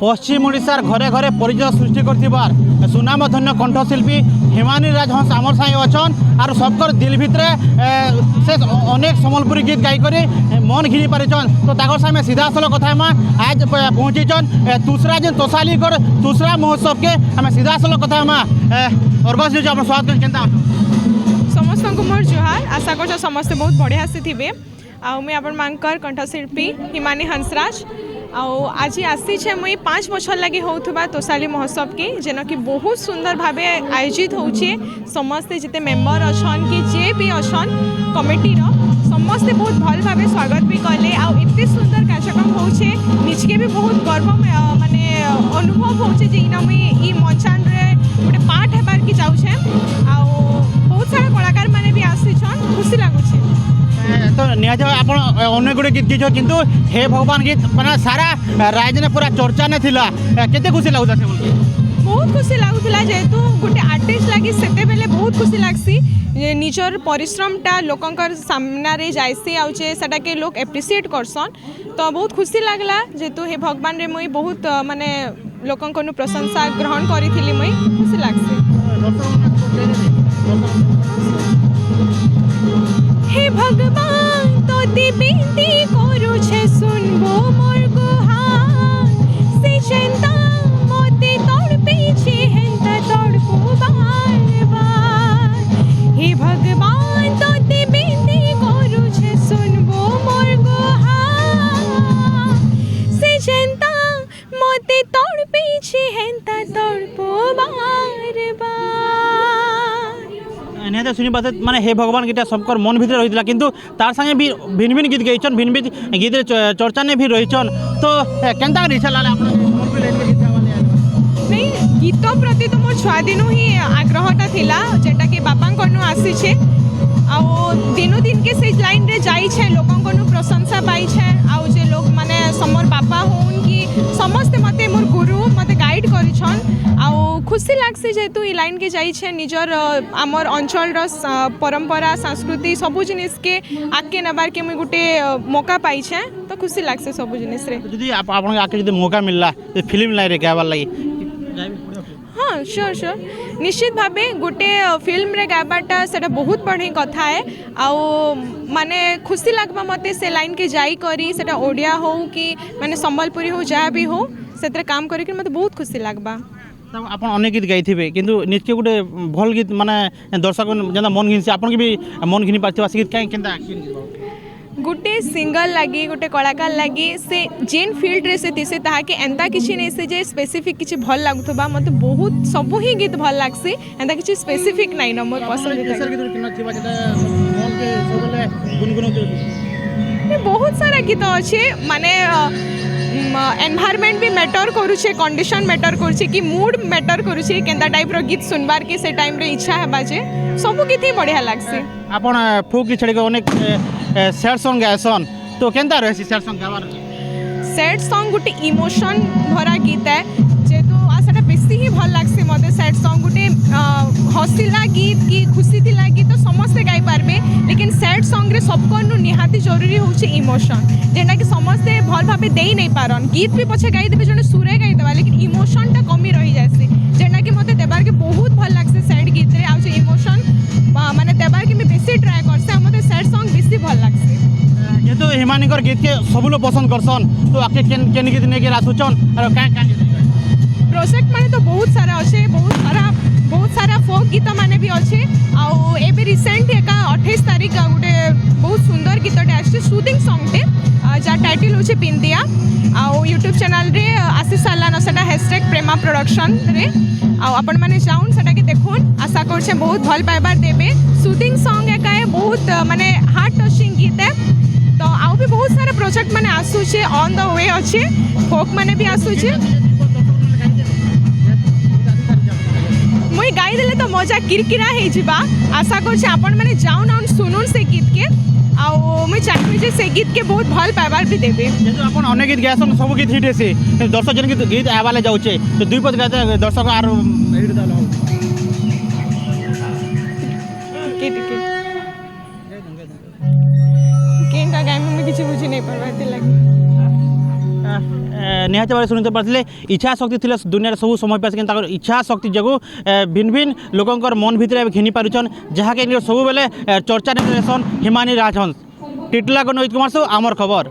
पश्चिम ओडिशार घरे घरे परिचय सृष्टि कर सुनामधन्य कंठशिल्पी हिमानी राज हंस आमर साई अच्छन और सबकर दिल भितर से अनेक सम्बलपुरी गीत गायकर मन घिनी पारिछन। तो ताकर सामने सीधा सल कथा आज पहुँचीचन दूसरा जेन तोसालीगढ़ दूसरा महोत्सव के हमें सीधा सल कथा अर्गस जी आप स्वागत कर समस्त को मोर जुहार आशा कर समस्ते बहुत बढ़िया से थे मुई आपण मानकर कंठशिल्पी हिमानी हंसराज आज आसी मुई 5 वर्ष लगे होता तोसाली महोत्सव के जेन कि बहुत सुंदर भाव आयोजित होचे समस्ते जिते मेम्बर अच्छन कि जे भी अच्छन कमिटी समस्ते बहुत भल भाव स्वागत भी कले आते सुंदर कार्यक्रम होचे निजके भी बहुत गर्व माने अनुभव होचे जे इना मुई मंचान रे गोटे पार्ट हेबार की जाऊे बहुत सारा कलाकार माने भी आसीछन खुशी लागुचे। तो निहत आप अनेक गुड़े गीत गीत किंतु हे भगवान गीत मैंने सारा राज्य ने पूरा चर्चा ने थिला केते खुशी लागुता से बहुत खुशी लगुला जेहेतु गोटे आर्टिस्ट लगी सेते बेले बहुत खुशी लागसी निजर परिश्रमटा लोकंकर सामने जाइसी आउचे सेटा के लोग एप्रिशिएट करसन तो बहुत खुशी लागला जेहेतु हे भगवान रे मुई बहुत माने लोकंकर प्रशंसा ग्रहण करी मुई खुशी लागसी। हे भगवान तो बिनती करू छे सुनबो मोर गुहार से चिंता मोते तोड़ पीछे हेंता तोड़बो बार बार। हे भगवान तो बिनती करू छे सुनबो मोर गुहार से चिंता मोते तोड़ पीछे हेंता तोड़बो बार बार। निहत सुनी बात माने हे भगवान गीता सबकर मन भीतर रही किंतु तार संगे भी भिन्न भिन्न गीत गाइछन भिन्न भिन्न गीत चर्चा ने भी रहीछन तो केनता इच्छा लाले नहीं गीत प्रति तो मोर छुआ दिनु ही आग्रहटा थिला जेटा कि बापा कनु आसी छे दिनु दिन के से लाइन रे जाई छे लोकन कनु प्रशंसा पाई छे जे लोग माने समर बापा होन कि समस्त मते मोर गुरु मते गाइड करिछन खुशी लागसी जेतु ई लाइन के जाई छे निजर आमर अंचल परंपरा संस्कृति सबु जिनिस के आके नबार के मुई गुटे मौका पाई छे तो खुशी लागसे सबु जिनिस रे जदी आपन आके जदी मौका मिलला फिल्म लाइन रे गावार लागि हाँ श्योर श्योर निश्चित भावे गोटे फिल्म रे गाबाटा सेटा बहुत बड़ी कथा है माने खुशी लगवा मते से लाइन के जाई करी सेटा ओडिया हो कि माने संबलपुरी हो जहाँ भी हो से काम करी मते बहुत खुशी लगवा। आप अनेक गीत गाई किंतु निश्चय गोटे भल गीत माने दर्शक जेना मन घिनसी आपन के भी मन घिनी पारथिबा से गीत काई केनता गोटे सिंगल लगी गोटे कलाकार लगी से जेन फील्ड रे से तिसे ताहा के एंता किछि नै से जे स्पेसिफिक किछि भल लागुथबा मते बहुत सब ही गीत भल लागसी एंता किछि स्पेसिफिक नै न मोर पसंद बहुत सारा गीत अच्छे माने एनवायरनमेंट भी मैटर करूछे कंडीशन मैटर करूछे कि मूड मैटर करूछे केंदा टाइप रो गीत सुनबार के से टाइम रे इच्छा हेबा जे सब गीत ही बढ़िया लागसी। आपण फोक की छड़ी अनेक सैड सॉन्ग गायसन तो केनता रहसी सैड सॉन्ग गावार सैड सॉन्ग गुटे इमोशन भरा गीत है जेतो आसाटा बेसी ही भल लागसी मते सैड सॉन्ग गुटे हसिला गीत की खुशी दिला गीत तो समस्त गाई पारबे लेकिन सैड सॉन्ग रे सबको निहाती जरूरी होचे इमोशन जेना कि समस्ते भल भाबे देई नै पारन गीत भी पछे गाई देबे जने सुरे गाई देबा लेकिन इमोशन टा कमी रही जायसी जेना कि मते देबार के बहुत भल लागसी सैड गीत रे आ जे इमोशन माने देबार के मैं बेसी ट्राई करसे मते सैड सॉन्ग बेसी भल लागसी ये तो हिमानीकर गीत के सब लोग पसंद करसन तो आके केन गीत ने के रासुचन और का प्रोजेक्ट माने तो बहुत सारा अच्छे बहुत सारा फोक गीत माने भी अच्छे आउ एबे रिसेंट एका 28 तारीख गोटे बहुत सुंदर गीतटे आछे शूटिंग सॉन्ग टे जा टाइटल होचे पिंदिया आउ यूट्यूब चैनल रे आसी सालान सेटा #प्रेमा प्रोडक्शन रे आउ आपण माने जाउन सेटा के देखुन आशा करछे बहुत भल पाइबार देबे शूटिंग सॉन्ग एका है बहुत माने हार्ट टचिंग गीत है तो आउ भी बहुत सारा प्रोजेक्ट माने आसुचे ऑन द वे अच्छे फोक माने भी आसुचे मुई गाई देले तो मजा किरकिरा हे जिबा आशा करछे आपण माने जाउन आउन सुनुन से गीत के आउ मुई चाहबे जे से गीत के बहुत भल पाइबार भी देबे जेतो आपण अनेक गीत गायसन सब गीत हिट हेसे दर्शक जन गीत आवाले जाउचे तो दुई पद गाते दर्शक आर हिट दाल हो केनका गाय में किछि बुझी नै परबाते लागी निहाती भाव शुणुते पारे इच्छा शक्ति थी दुनिया सब समय पास कि इच्छा शक्ति जो भिन्न भिन्न लोकंर मन भितर घिनी पारुछन जहाँके सब बेले चर्चा हिमानी राजहंस टिटला नोहित कुमार सो आमर खबर।